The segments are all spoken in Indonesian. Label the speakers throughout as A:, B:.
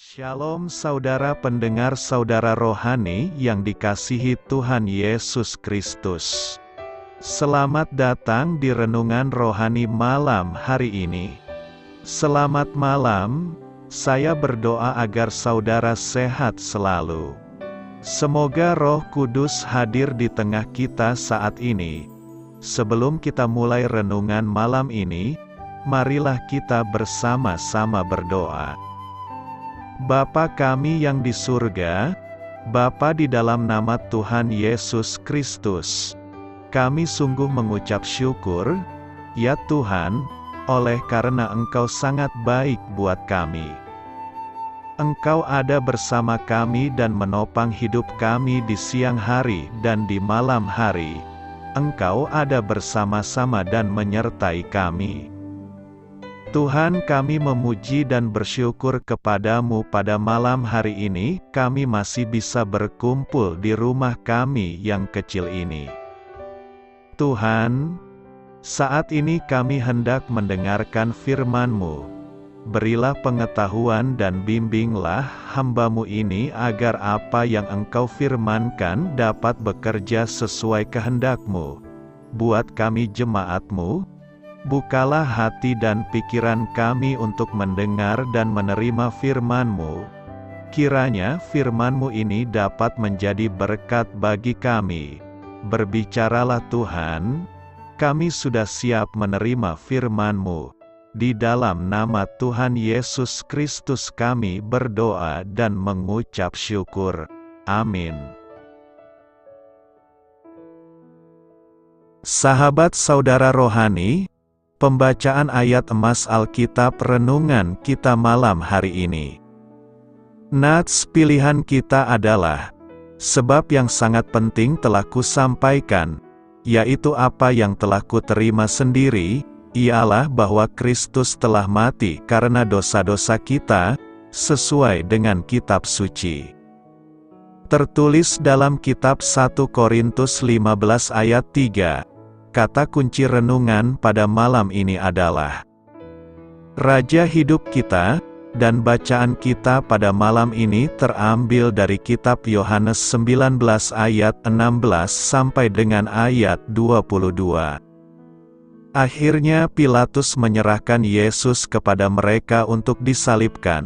A: Shalom saudara pendengar saudara rohani yang dikasihi Tuhan Yesus Kristus. Selamat datang di Renungan Rohani malam hari ini. Selamat malam, saya berdoa agar saudara sehat selalu. Semoga Roh Kudus hadir di tengah kita saat ini. Sebelum kita mulai renungan malam ini, marilah kita bersama-sama berdoa. Bapa kami yang di surga, Bapa di dalam nama Tuhan Yesus Kristus, kami sungguh mengucap syukur, ya Tuhan, oleh karena Engkau sangat baik buat kami. Engkau ada bersama kami dan menopang hidup kami di siang hari dan di malam hari. Engkau ada bersama-sama dan menyertai kami. Tuhan, kami memuji dan bersyukur kepadamu pada malam hari ini, kami masih bisa berkumpul di rumah kami yang kecil ini. Tuhan, saat ini kami hendak mendengarkan firman-Mu. Berilah pengetahuan dan bimbinglah hamba-Mu ini agar apa yang Engkau firmankan dapat bekerja sesuai kehendak-Mu. Buat kami jemaat-Mu, bukalah hati dan pikiran kami untuk mendengar dan menerima firman-Mu. Kiranya firman-Mu ini dapat menjadi berkat bagi kami. Berbicaralah Tuhan, kami sudah siap menerima firman-Mu. Di dalam nama Tuhan Yesus Kristus kami berdoa dan mengucap syukur. Amin. Sahabat saudara rohani, pembacaan ayat emas Alkitab renungan kita malam hari ini. Nats pilihan kita adalah, sebab yang sangat penting telah kusampaikan, yaitu apa yang telah kuterima sendiri, ialah bahwa Kristus telah mati karena dosa-dosa kita, sesuai dengan kitab suci. Tertulis dalam kitab 1 Korintus 15 ayat 3. Kata kunci renungan pada malam ini adalah Raja hidup kita, dan bacaan kita pada malam ini terambil dari kitab Yohanes 19 ayat 16 sampai dengan ayat 22. Akhirnya Pilatus menyerahkan Yesus kepada mereka untuk disalibkan.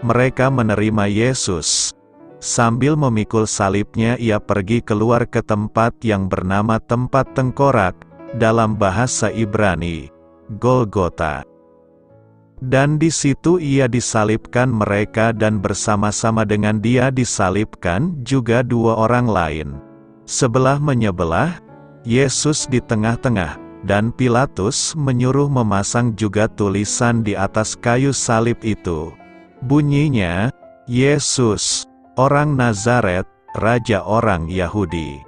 A: Mereka menerima Yesus. Sambil memikul salibnya ia pergi keluar ke tempat yang bernama tempat tengkorak, dalam bahasa Ibrani, Golgota. Dan di situ ia disalibkan mereka dan bersama-sama dengan dia disalibkan juga dua orang lain. Sebelah menyebelah, Yesus di tengah-tengah, dan Pilatus menyuruh memasang juga tulisan di atas kayu salib itu. Bunyinya, Yesus, orang Nazaret, Raja orang Yahudi.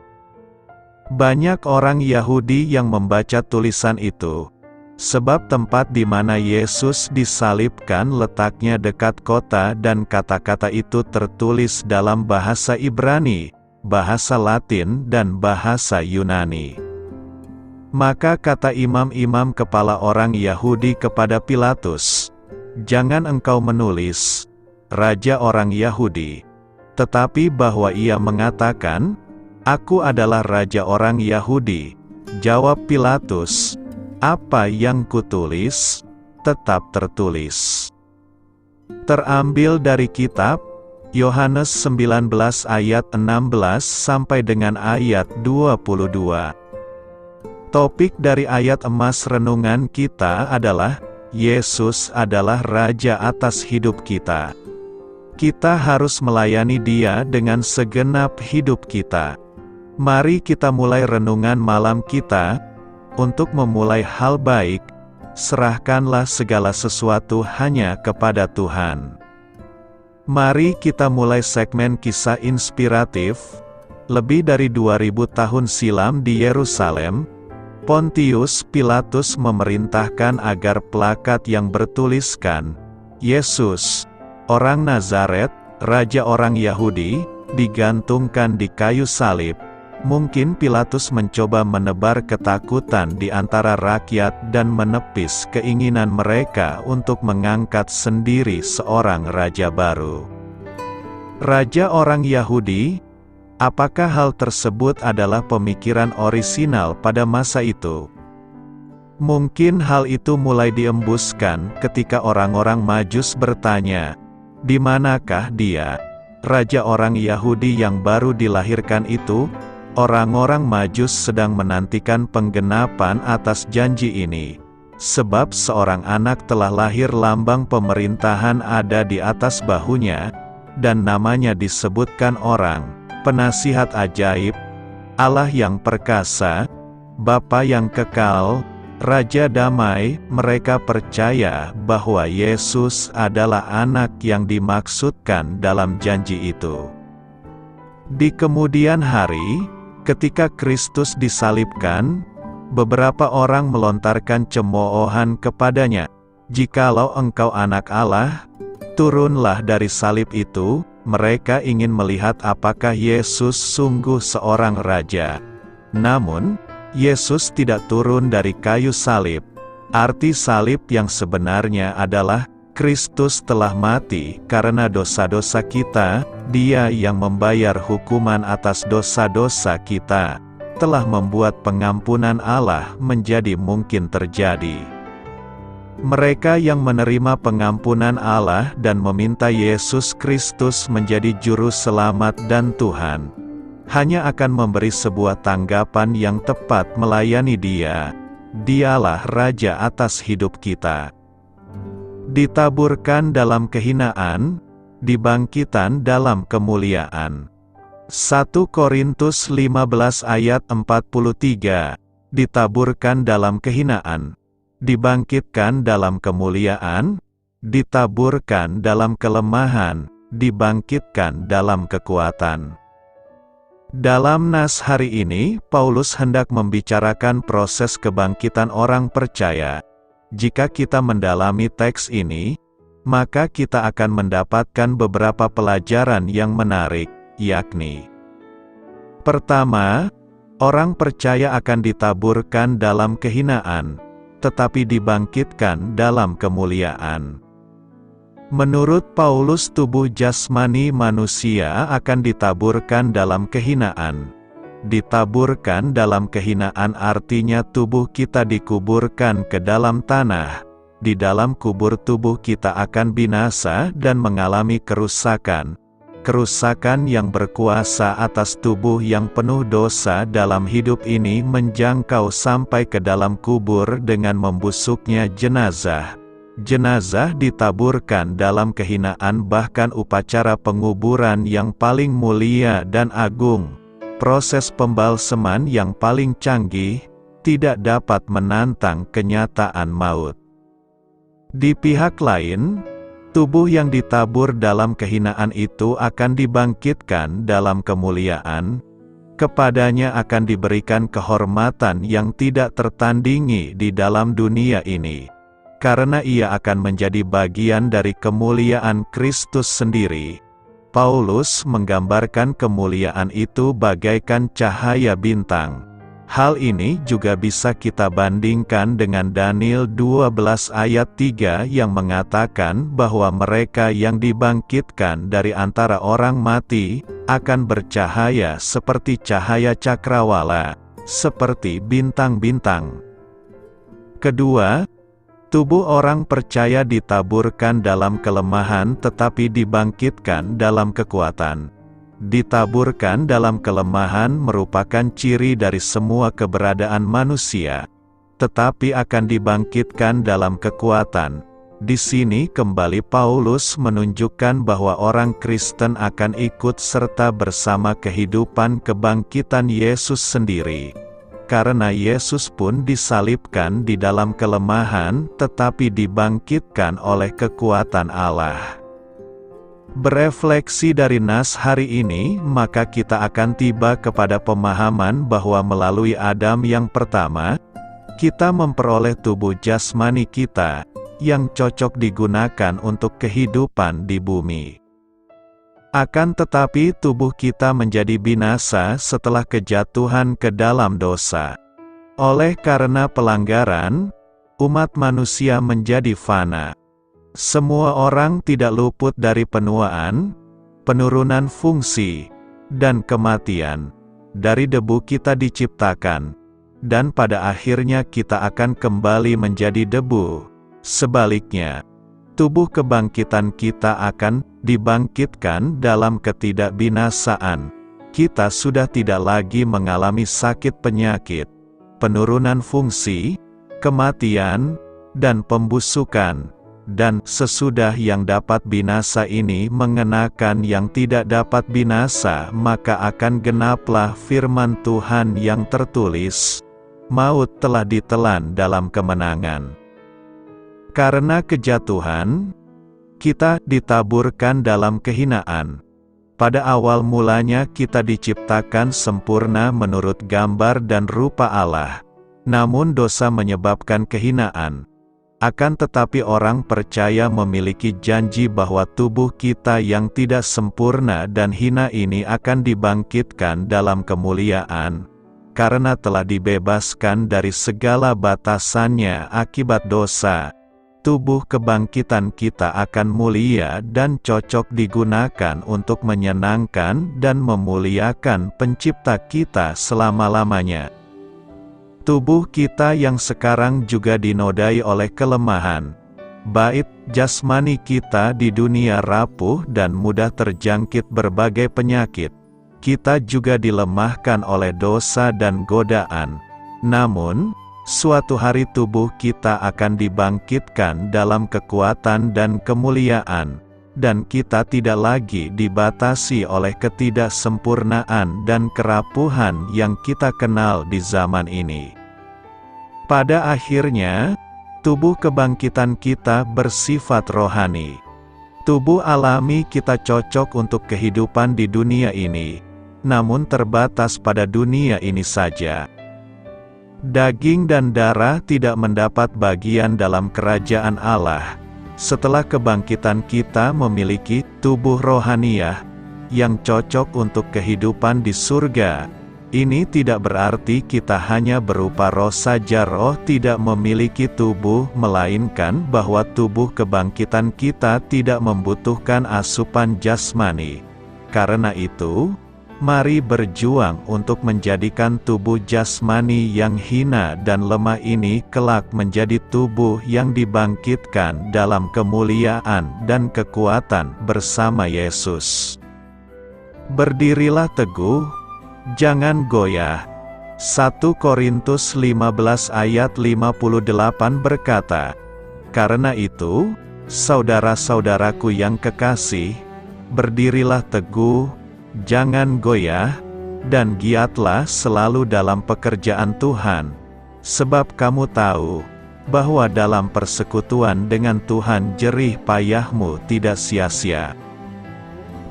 A: Banyak orang Yahudi yang membaca tulisan itu, sebab tempat di mana Yesus disalibkan letaknya dekat kota dan kata-kata itu tertulis dalam bahasa Ibrani, bahasa Latin dan bahasa Yunani. Maka kata imam-imam kepala orang Yahudi kepada Pilatus, "Jangan engkau menulis, Raja orang Yahudi, tetapi bahwa ia mengatakan, 'Aku adalah Raja orang Yahudi.'" Jawab Pilatus, "Apa yang kutulis, tetap tertulis." Terambil dari kitab Yohanes 19 ayat 16 sampai dengan ayat 22. Topik dari ayat emas renungan kita adalah, Yesus adalah Raja atas hidup kita. Kita harus melayani Dia dengan segenap hidup kita. Mari kita mulai renungan malam kita. Untuk memulai hal baik, serahkanlah segala sesuatu hanya kepada Tuhan. Mari kita mulai segmen kisah inspiratif. Lebih dari 2000 tahun silam di Yerusalem, Pontius Pilatus memerintahkan agar plakat yang bertuliskan, "Yesus, orang Nazaret, Raja orang Yahudi," digantungkan di kayu salib. Mungkin Pilatus mencoba menebar ketakutan di antara rakyat dan menepis keinginan mereka untuk mengangkat sendiri seorang raja baru. Raja orang Yahudi? Apakah hal tersebut adalah pemikiran orisinal pada masa itu? Mungkin hal itu mulai diembuskan ketika orang-orang Majus bertanya, "Di manakah dia, raja orang Yahudi yang baru dilahirkan itu?" Orang-orang Majus sedang menantikan penggenapan atas janji ini, sebab seorang anak telah lahir, lambang pemerintahan ada di atas bahunya, dan namanya disebutkan orang, Penasihat Ajaib, Allah yang perkasa, Bapa yang kekal, Raja Damai. Mereka percaya bahwa Yesus adalah anak yang dimaksudkan dalam janji itu. Di kemudian hari, ketika Kristus disalibkan, beberapa orang melontarkan cemoohan kepadanya, "Jikalau engkau anak Allah, turunlah dari salib itu." Mereka ingin melihat apakah Yesus sungguh seorang raja. Namun, Yesus tidak turun dari kayu salib. Arti salib yang sebenarnya adalah, Kristus telah mati karena dosa-dosa kita, Dia yang membayar hukuman atas dosa-dosa kita, telah membuat pengampunan Allah menjadi mungkin terjadi. Mereka yang menerima pengampunan Allah dan meminta Yesus Kristus menjadi juru selamat dan Tuhan, hanya akan memberi sebuah tanggapan yang tepat melayani Dia. Dialah Raja atas hidup kita. Ditaburkan dalam kehinaan, dibangkitan dalam kemuliaan. 1 Korintus 15 ayat 43. Ditaburkan dalam kehinaan, dibangkitkan dalam kemuliaan, ditaburkan dalam kelemahan, dibangkitkan dalam kekuatan. Dalam nas hari ini, Paulus hendak membicarakan proses kebangkitan orang percaya. Jika kita mendalami teks ini, maka kita akan mendapatkan beberapa pelajaran yang menarik, yakni: pertama, orang percaya akan ditaburkan dalam kehinaan, tetapi dibangkitkan dalam kemuliaan. Menurut Paulus, tubuh jasmani manusia akan ditaburkan dalam kehinaan. Ditaburkan dalam kehinaan artinya tubuh kita dikuburkan ke dalam tanah. Di dalam kubur tubuh kita akan binasa dan mengalami kerusakan. Kerusakan yang berkuasa atas tubuh yang penuh dosa dalam hidup ini menjangkau sampai ke dalam kubur dengan membusuknya jenazah. Jenazah ditaburkan dalam kehinaan, bahkan upacara penguburan yang paling mulia dan agung, proses pembalseman yang paling canggih, tidak dapat menantang kenyataan maut. Di pihak lain, tubuh yang ditabur dalam kehinaan itu akan dibangkitkan dalam kemuliaan. Kepadanya akan diberikan kehormatan yang tidak tertandingi di dalam dunia ini, karena ia akan menjadi bagian dari kemuliaan Kristus sendiri. Paulus menggambarkan kemuliaan itu bagaikan cahaya bintang. Hal ini juga bisa kita bandingkan dengan Daniel 12 ayat 3 yang mengatakan bahwa mereka yang dibangkitkan dari antara orang mati, akan bercahaya seperti cahaya cakrawala, seperti bintang-bintang. Kedua, tubuh orang percaya ditaburkan dalam kelemahan tetapi dibangkitkan dalam kekuatan. Ditaburkan dalam kelemahan merupakan ciri dari semua keberadaan manusia, tetapi akan dibangkitkan dalam kekuatan. Di sini kembali Paulus menunjukkan bahwa orang Kristen akan ikut serta bersama kehidupan kebangkitan Yesus sendiri. Karena Yesus pun disalibkan di dalam kelemahan, tetapi dibangkitkan oleh kekuatan Allah. Berefleksi dari nas hari ini, maka kita akan tiba kepada pemahaman bahwa melalui Adam yang pertama, kita memperoleh tubuh jasmani kita, yang cocok digunakan untuk kehidupan di bumi. Akan tetapi tubuh kita menjadi binasa setelah kejatuhan ke dalam dosa. Oleh karena pelanggaran, umat manusia menjadi fana. Semua orang tidak luput dari penuaan, penurunan fungsi, dan kematian. Dari debu kita diciptakan, dan pada akhirnya kita akan kembali menjadi debu. Sebaliknya, tubuh kebangkitan kita akan dibangkitkan dalam ketidakbinasaan. Kita sudah tidak lagi mengalami sakit penyakit, penurunan fungsi, kematian, dan pembusukan. Dan sesudah yang dapat binasa ini mengenakan yang tidak dapat binasa, maka akan genaplah firman Tuhan yang tertulis, maut telah ditelan dalam kemenangan. Karena kejatuhan, kita ditaburkan dalam kehinaan. Pada awal mulanya kita diciptakan sempurna menurut gambar dan rupa Allah. Namun dosa menyebabkan kehinaan. Akan tetapi orang percaya memiliki janji bahwa tubuh kita yang tidak sempurna dan hina ini akan dibangkitkan dalam kemuliaan, karena telah dibebaskan dari segala batasannya akibat dosa. Tubuh kebangkitan kita akan mulia dan cocok digunakan untuk menyenangkan dan memuliakan Pencipta kita selama-lamanya. Tubuh kita yang sekarang juga dinodai oleh kelemahan, baik jasmani kita di dunia rapuh dan mudah terjangkit berbagai penyakit. Kita juga dilemahkan oleh dosa dan godaan. Namun, suatu hari tubuh kita akan dibangkitkan dalam kekuatan dan kemuliaan, dan kita tidak lagi dibatasi oleh ketidaksempurnaan dan kerapuhan yang kita kenal di zaman ini. Pada akhirnya, tubuh kebangkitan kita bersifat rohani. Tubuh alami kita cocok untuk kehidupan di dunia ini, namun terbatas pada dunia ini saja. Daging dan darah tidak mendapat bagian dalam kerajaan Allah. Setelah kebangkitan kita memiliki tubuh rohaniah yang cocok untuk kehidupan di surga. Ini tidak berarti kita hanya berupa roh saja. Roh tidak memiliki tubuh, melainkan bahwa tubuh kebangkitan kita tidak membutuhkan asupan jasmani. Karena itu, mari berjuang untuk menjadikan tubuh jasmani yang hina dan lemah ini kelak menjadi tubuh yang dibangkitkan dalam kemuliaan dan kekuatan bersama Yesus. Berdirilah teguh, jangan goyah. 1 Korintus 15 ayat 58 berkata, "Karena itu, saudara-saudaraku yang kekasih, berdirilah teguh, jangan goyah, dan giatlah selalu dalam pekerjaan Tuhan, sebab kamu tahu bahwa dalam persekutuan dengan Tuhan jerih payahmu tidak sia-sia."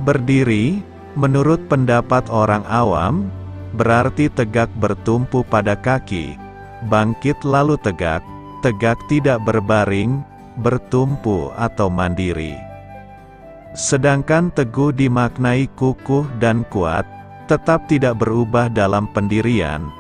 A: Berdiri, menurut pendapat orang awam, berarti tegak bertumpu pada kaki, bangkit lalu tegak, tegak tidak berbaring, bertumpu atau mandiri. Sedangkan teguh dimaknai kukuh dan kuat, tetap tidak berubah dalam pendirian,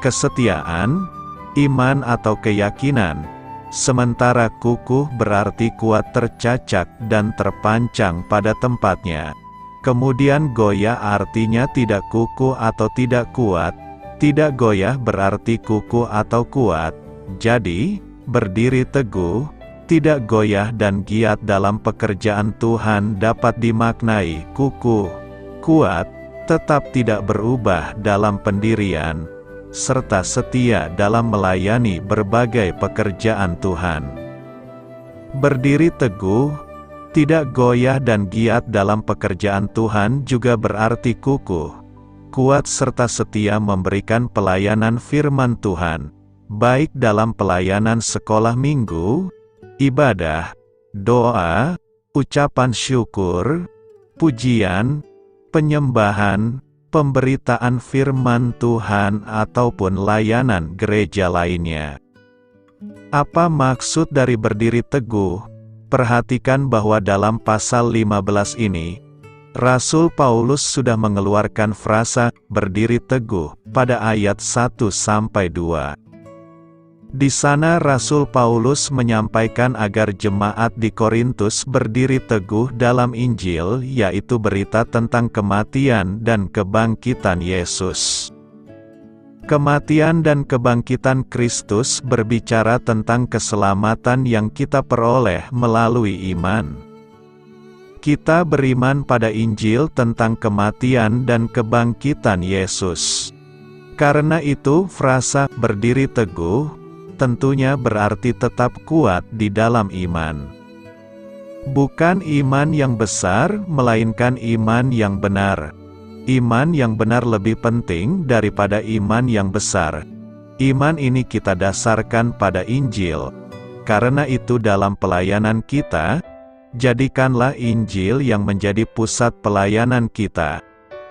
A: kesetiaan, iman atau keyakinan. Sementara kukuh berarti kuat tercacak dan terpancang pada tempatnya. Kemudian goyah artinya tidak kukuh atau tidak kuat. Tidak goyah berarti kukuh atau kuat. Jadi, berdiri teguh, tidak goyah dan giat dalam pekerjaan Tuhan dapat dimaknai kukuh, kuat, tetap tidak berubah dalam pendirian, serta setia dalam melayani berbagai pekerjaan Tuhan. Berdiri teguh, tidak goyah dan giat dalam pekerjaan Tuhan juga berarti kukuh, kuat serta setia memberikan pelayanan firman Tuhan, baik dalam pelayanan sekolah minggu, ibadah, doa, ucapan syukur, pujian, penyembahan, pemberitaan firman Tuhan ataupun layanan gereja lainnya. Apa maksud dari berdiri teguh? Perhatikan bahwa dalam pasal 15 ini, Rasul Paulus sudah mengeluarkan frasa berdiri teguh pada ayat 1-2. Di sana Rasul Paulus menyampaikan agar jemaat di Korintus berdiri teguh dalam Injil, yaitu berita tentang kematian dan kebangkitan Yesus. Kematian dan kebangkitan Kristus berbicara tentang keselamatan yang kita peroleh melalui iman. Kita beriman pada Injil tentang kematian dan kebangkitan Yesus. Karena itu, frasa berdiri teguh tentunya berarti tetap kuat di dalam iman. Bukan iman yang besar, melainkan iman yang benar. Iman yang benar lebih penting daripada iman yang besar. Iman ini kita dasarkan pada Injil. Karena itu dalam pelayanan kita, jadikanlah Injil yang menjadi pusat pelayanan kita.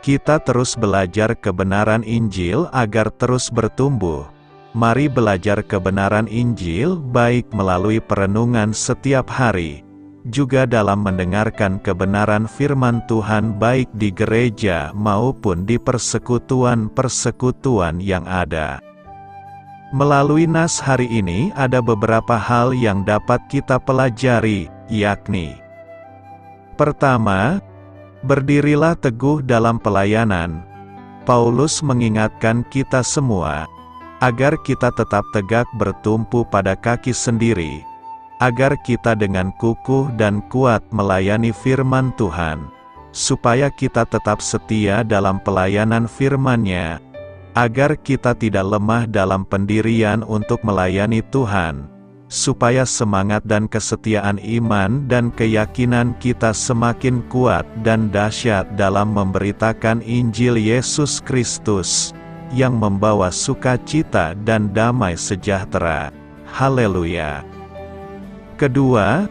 A: Kita terus belajar kebenaran Injil agar terus bertumbuh. Mari belajar kebenaran Injil baik melalui perenungan setiap hari, juga dalam mendengarkan kebenaran firman Tuhan baik di gereja maupun di persekutuan-persekutuan yang ada. Melalui nas hari ini ada beberapa hal yang dapat kita pelajari, yakni: pertama, berdirilah teguh dalam pelayanan. Paulus mengingatkan kita semua agar kita tetap tegak bertumpu pada kaki sendiri, agar kita dengan kukuh dan kuat melayani firman Tuhan, supaya kita tetap setia dalam pelayanan firman-Nya, agar kita tidak lemah dalam pendirian untuk melayani Tuhan, supaya semangat dan kesetiaan iman dan keyakinan kita semakin kuat dan dahsyat dalam memberitakan Injil Yesus Kristus, yang membawa sukacita dan damai sejahtera. Haleluya. Kedua,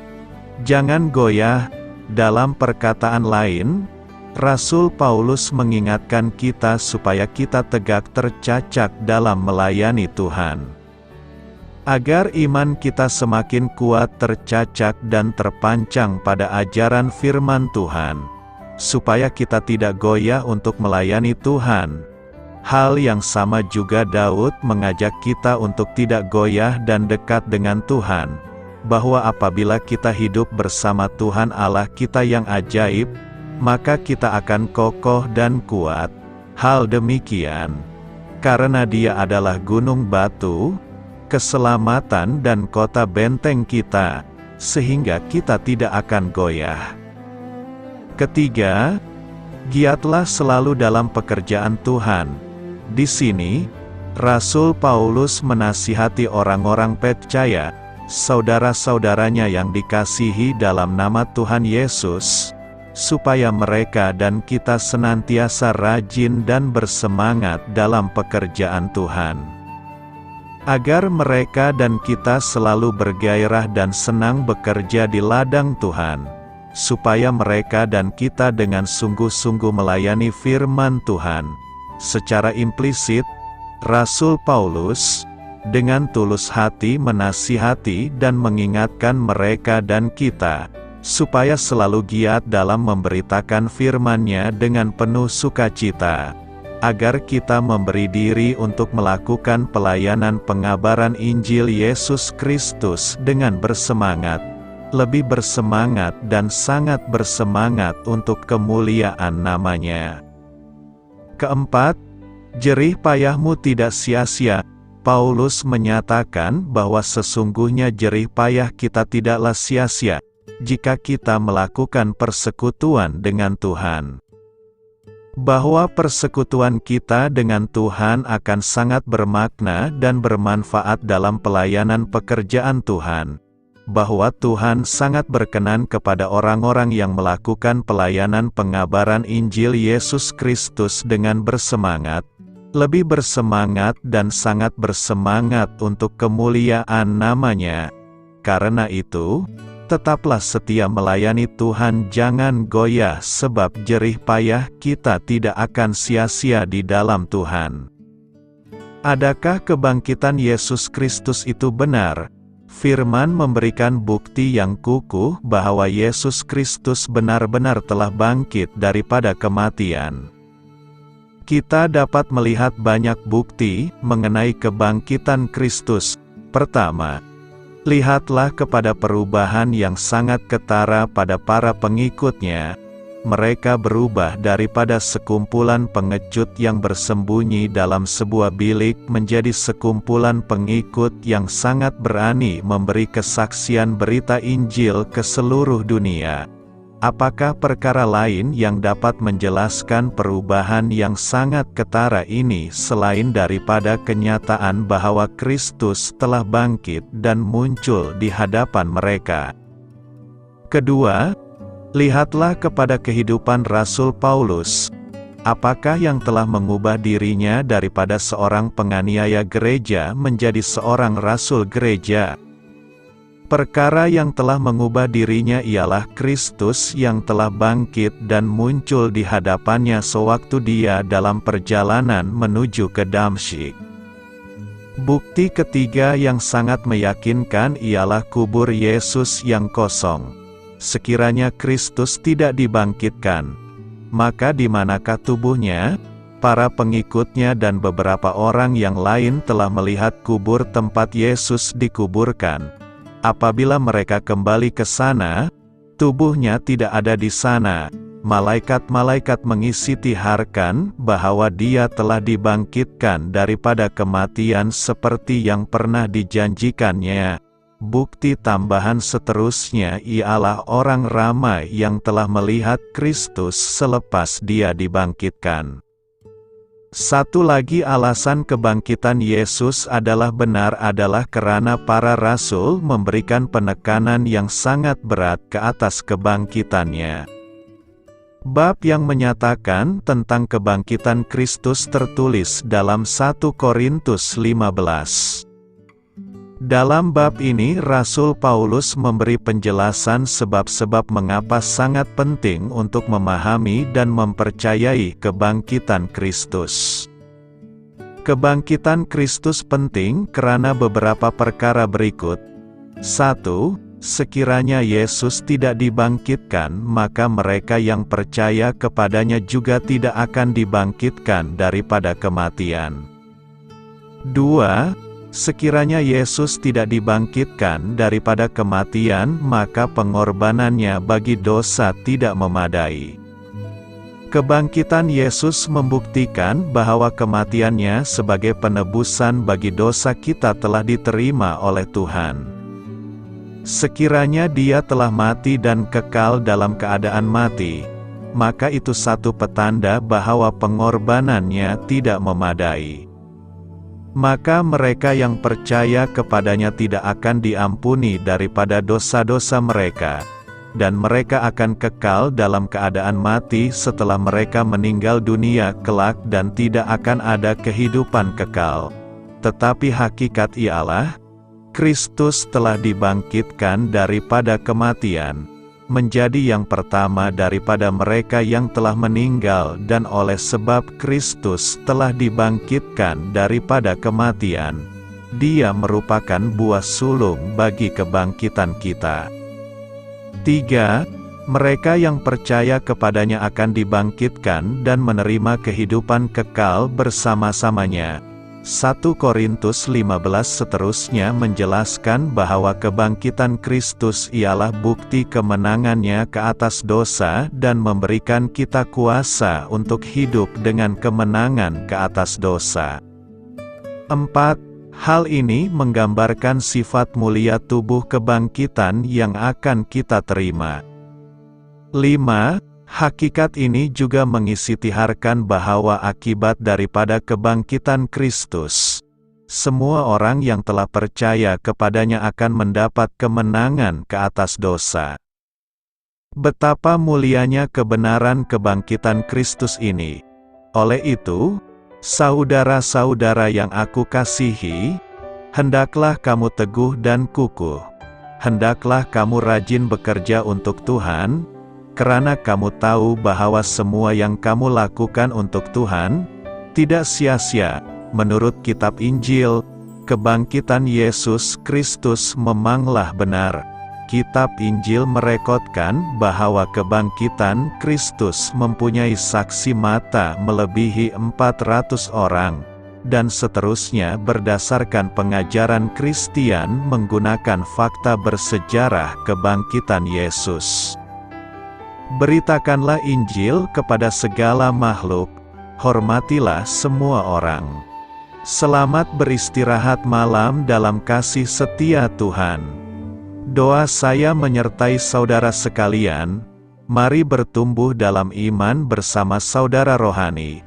A: jangan goyah. Dalam perkataan lain, Rasul Paulus mengingatkan kita supaya kita tegak tercacak dalam melayani Tuhan. Agar iman kita semakin kuat tercacak dan terpancang pada ajaran firman Tuhan, supaya kita tidak goyah untuk melayani Tuhan. Hal yang sama juga Daud mengajak kita untuk tidak goyah dan dekat dengan Tuhan, bahwa apabila kita hidup bersama Tuhan Allah kita yang ajaib, maka kita akan kokoh dan kuat. Hal demikian, karena Dia adalah gunung batu, keselamatan dan kota benteng kita, sehingga kita tidak akan goyah. Ketiga, giatlah selalu dalam pekerjaan Tuhan. Di sini, Rasul Paulus menasihati orang-orang percaya, saudara-saudaranya yang dikasihi dalam nama Tuhan Yesus, supaya mereka dan kita senantiasa rajin dan bersemangat dalam pekerjaan Tuhan. Agar mereka dan kita selalu bergairah dan senang bekerja di ladang Tuhan, supaya mereka dan kita dengan sungguh-sungguh melayani firman Tuhan. Secara implisit, Rasul Paulus dengan tulus hati menasihati dan mengingatkan mereka dan kita, supaya selalu giat dalam memberitakan firman-Nya dengan penuh sukacita, agar kita memberi diri untuk melakukan pelayanan pengabaran Injil Yesus Kristus dengan bersemangat, lebih bersemangat dan sangat bersemangat untuk kemuliaan nama-Nya. Keempat, jerih payahmu tidak sia-sia. Paulus menyatakan bahwa sesungguhnya jerih payah kita tidaklah sia-sia, jika kita melakukan persekutuan dengan Tuhan. Bahwa persekutuan kita dengan Tuhan akan sangat bermakna dan bermanfaat dalam pelayanan pekerjaan Tuhan. Bahwa Tuhan sangat berkenan kepada orang-orang yang melakukan pelayanan pengabaran Injil Yesus Kristus dengan bersemangat, lebih bersemangat dan sangat bersemangat untuk kemuliaan nama-Nya. Karena itu, tetaplah setia melayani Tuhan, jangan goyah, sebab jerih payah kita tidak akan sia-sia di dalam Tuhan. Adakah kebangkitan Yesus Kristus itu benar? Firman memberikan bukti yang kukuh bahwa Yesus Kristus benar-benar telah bangkit daripada kematian. Kita dapat melihat banyak bukti mengenai kebangkitan Kristus. Pertama, lihatlah kepada perubahan yang sangat ketara pada para pengikutnya. Mereka berubah daripada sekumpulan pengecut yang bersembunyi dalam sebuah bilik menjadi sekumpulan pengikut yang sangat berani memberi kesaksian berita Injil ke seluruh dunia. Apakah perkara lain yang dapat menjelaskan perubahan yang sangat ketara ini selain daripada kenyataan bahwa Kristus telah bangkit dan muncul di hadapan mereka? Kedua, lihatlah kepada kehidupan Rasul Paulus. Apakah yang telah mengubah dirinya daripada seorang penganiaya gereja menjadi seorang rasul gereja? Perkara yang telah mengubah dirinya ialah Kristus yang telah bangkit dan muncul di hadapannya sewaktu dia dalam perjalanan menuju ke Damsyik. Bukti ketiga yang sangat meyakinkan ialah kubur Yesus yang kosong. Sekiranya Kristus tidak dibangkitkan, maka di manakah tubuhnya? Para pengikutnya dan beberapa orang yang lain telah melihat kubur tempat Yesus dikuburkan. Apabila mereka kembali ke sana, tubuhnya tidak ada di sana. Malaikat-malaikat mengisiharkan bahwa dia telah dibangkitkan daripada kematian seperti yang pernah dijanjikannya. Bukti tambahan seterusnya ialah orang ramai yang telah melihat Kristus selepas dia dibangkitkan. Satu lagi alasan kebangkitan Yesus adalah benar adalah karena para rasul memberikan penekanan yang sangat berat ke atas kebangkitannya. Bab yang menyatakan tentang kebangkitan Kristus tertulis dalam 1 Korintus 15. Dalam bab ini Rasul Paulus memberi penjelasan sebab-sebab mengapa sangat penting untuk memahami dan mempercayai kebangkitan Kristus. Kebangkitan Kristus penting karena beberapa perkara berikut. 1. Sekiranya Yesus tidak dibangkitkan, maka mereka yang percaya kepadanya juga tidak akan dibangkitkan daripada kematian. 2. Sekiranya Yesus tidak dibangkitkan daripada kematian, maka pengorbanannya bagi dosa tidak memadai. Kebangkitan Yesus membuktikan bahwa kematiannya sebagai penebusan bagi dosa kita telah diterima oleh Tuhan. Sekiranya dia telah mati dan kekal dalam keadaan mati, maka itu satu petanda bahwa pengorbanannya tidak memadai. Maka mereka yang percaya kepadanya tidak akan diampuni daripada dosa-dosa mereka, dan mereka akan kekal dalam keadaan mati setelah mereka meninggal dunia kelak dan tidak akan ada kehidupan kekal. Tetapi hakikat ialah, Kristus telah dibangkitkan daripada kematian, menjadi yang pertama daripada mereka yang telah meninggal, dan oleh sebab Kristus telah dibangkitkan daripada kematian, Dia merupakan buah sulung bagi kebangkitan kita. 3. Mereka yang percaya kepadanya akan dibangkitkan dan menerima kehidupan kekal bersama-samanya. 1 Korintus 15 seterusnya menjelaskan bahwa kebangkitan Kristus ialah bukti kemenangannya ke atas dosa dan memberikan kita kuasa untuk hidup dengan kemenangan ke atas dosa. 4. Hal ini menggambarkan sifat mulia tubuh kebangkitan yang akan kita terima. 5. Hakikat ini juga mengisiharkan bahwa akibat daripada kebangkitan Kristus, semua orang yang telah percaya kepadanya akan mendapat kemenangan ke atas dosa. Betapa mulianya kebenaran kebangkitan Kristus ini. Oleh itu, saudara-saudara yang aku kasihi, hendaklah kamu teguh dan kukuh. Hendaklah kamu rajin bekerja untuk Tuhan, karena kamu tahu bahwa semua yang kamu lakukan untuk Tuhan tidak sia-sia. Menurut kitab Injil, kebangkitan Yesus Kristus memanglah benar. Kitab Injil merekodkan bahwa kebangkitan Kristus mempunyai saksi mata melebihi 400 orang, dan seterusnya berdasarkan pengajaran Kristen menggunakan fakta bersejarah kebangkitan Yesus. Beritakanlah Injil kepada segala makhluk, hormatilah semua orang. Selamat beristirahat malam dalam kasih setia Tuhan. Doa saya menyertai saudara sekalian, mari bertumbuh dalam iman bersama saudara rohani.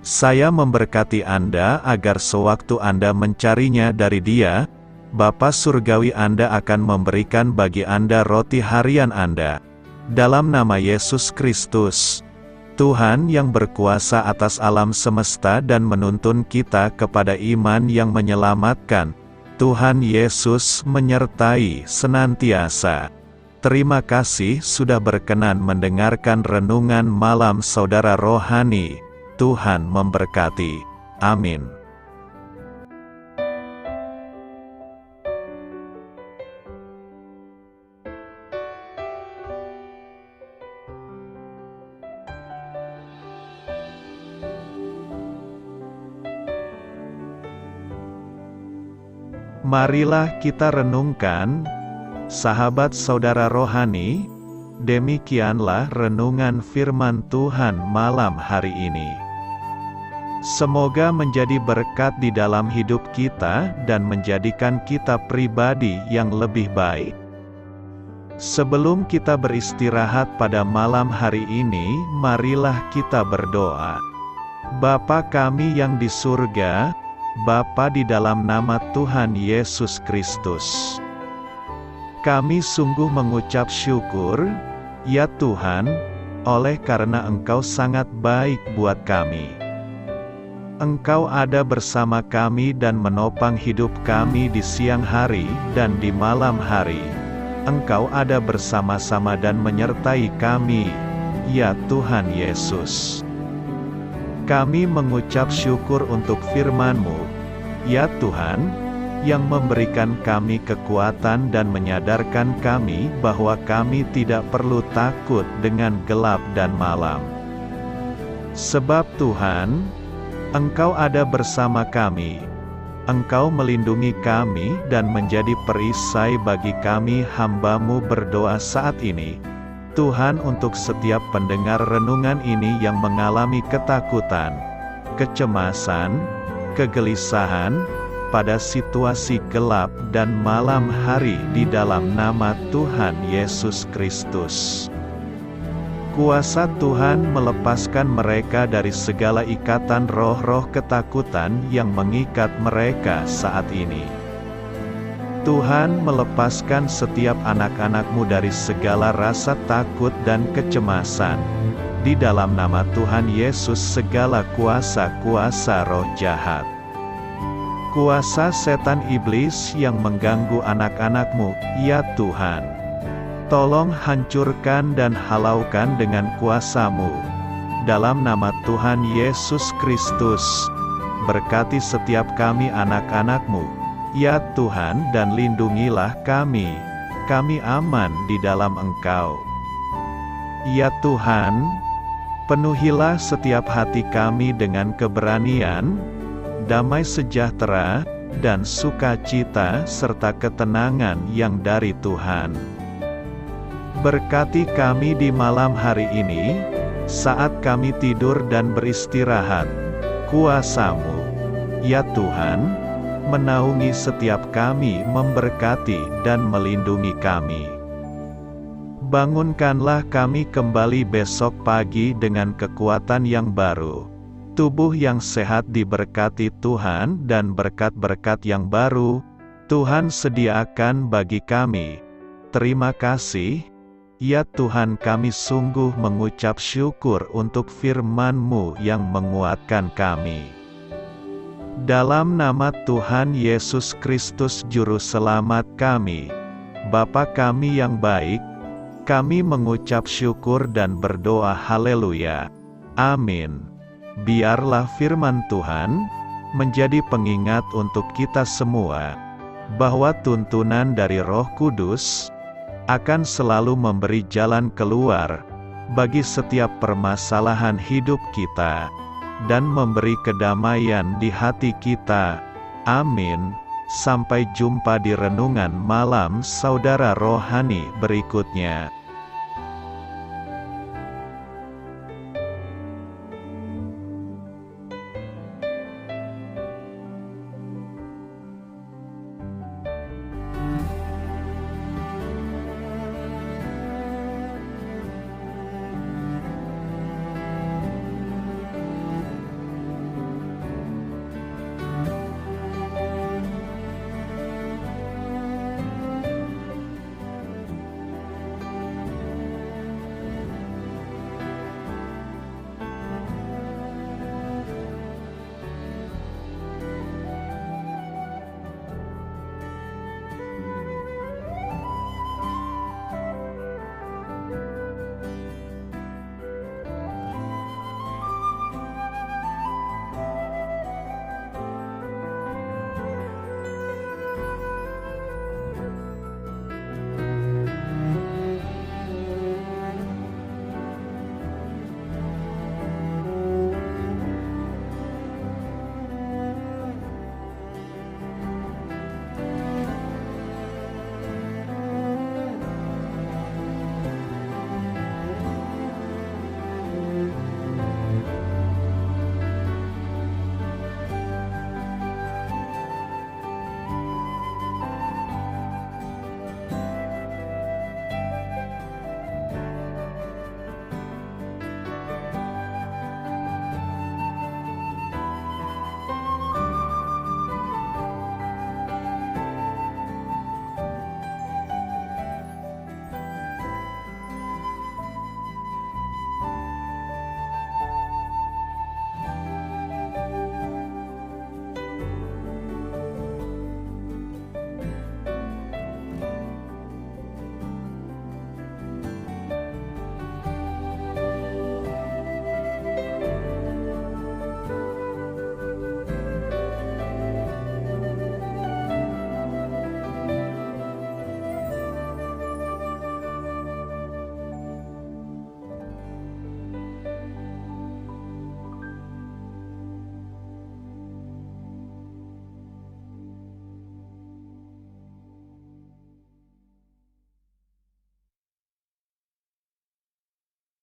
A: Saya memberkati Anda agar sewaktu Anda mencarinya dari Dia, Bapa Surgawi Anda akan memberikan bagi Anda roti harian Anda. Dalam nama Yesus Kristus, Tuhan yang berkuasa atas alam semesta dan menuntun kita kepada iman yang menyelamatkan, Tuhan Yesus menyertai senantiasa. Terima kasih sudah berkenan mendengarkan renungan malam saudara rohani. Tuhan memberkati. Amin. Marilah kita renungkan, sahabat saudara rohani, demikianlah renungan firman Tuhan malam hari ini. Semoga menjadi berkat di dalam hidup kita dan menjadikan kita pribadi yang lebih baik. Sebelum kita beristirahat pada malam hari ini, marilah kita berdoa. Bapa kami yang di surga, Bapa di dalam nama Tuhan Yesus Kristus, kami sungguh mengucap syukur, ya Tuhan, oleh karena Engkau sangat baik buat kami. Engkau ada bersama kami dan menopang hidup kami di siang hari dan di malam hari. Engkau ada bersama-sama dan menyertai kami, ya Tuhan Yesus. Kami mengucap syukur untuk firman-Mu, ya Tuhan, yang memberikan kami kekuatan dan menyadarkan kami bahwa kami tidak perlu takut dengan gelap dan malam. Sebab Tuhan, Engkau ada bersama kami. Engkau melindungi kami dan menjadi perisai bagi kami hamba-Mu berdoa saat ini. Tuhan, untuk setiap pendengar renungan ini yang mengalami ketakutan, kecemasan, kegelisahan, pada situasi gelap dan malam hari di dalam nama Tuhan Yesus Kristus. Kuasa Tuhan melepaskan mereka dari segala ikatan roh-roh ketakutan yang mengikat mereka saat ini. Tuhan melepaskan setiap anak-anak-Mu dari segala rasa takut dan kecemasan. Di dalam nama Tuhan Yesus segala kuasa-kuasa roh jahat, kuasa setan iblis yang mengganggu anak-anak-Mu, ya Tuhan, tolong hancurkan dan halaukan dengan kuasa-Mu. Dalam nama Tuhan Yesus Kristus, berkati setiap kami anak-anak-Mu, ya Tuhan, dan lindungilah kami. Kami aman di dalam Engkau. Ya Tuhan, penuhilah setiap hati kami dengan keberanian, damai sejahtera, dan sukacita serta ketenangan yang dari Tuhan. Berkati kami di malam hari ini, saat kami tidur dan beristirahat. Kuasa-Mu, ya Tuhan, menaungi setiap kami, memberkati dan melindungi kami. Bangunkanlah kami kembali besok pagi dengan kekuatan yang baru, tubuh yang sehat diberkati Tuhan, dan berkat-berkat yang baru Tuhan sediakan bagi kami. Terima kasih, ya Tuhan, kami sungguh mengucap syukur untuk firman-Mu yang menguatkan kami. Dalam nama Tuhan Yesus Kristus Juru Selamat kami, Bapa kami yang baik, kami mengucap syukur dan berdoa haleluya. Amin. Biarlah firman Tuhan menjadi pengingat untuk kita semua, bahwa tuntunan dari Roh Kudus akan selalu memberi jalan keluar bagi setiap permasalahan hidup kita, dan memberi kedamaian di hati kita. Amin. Sampai jumpa di renungan malam saudara rohani berikutnya.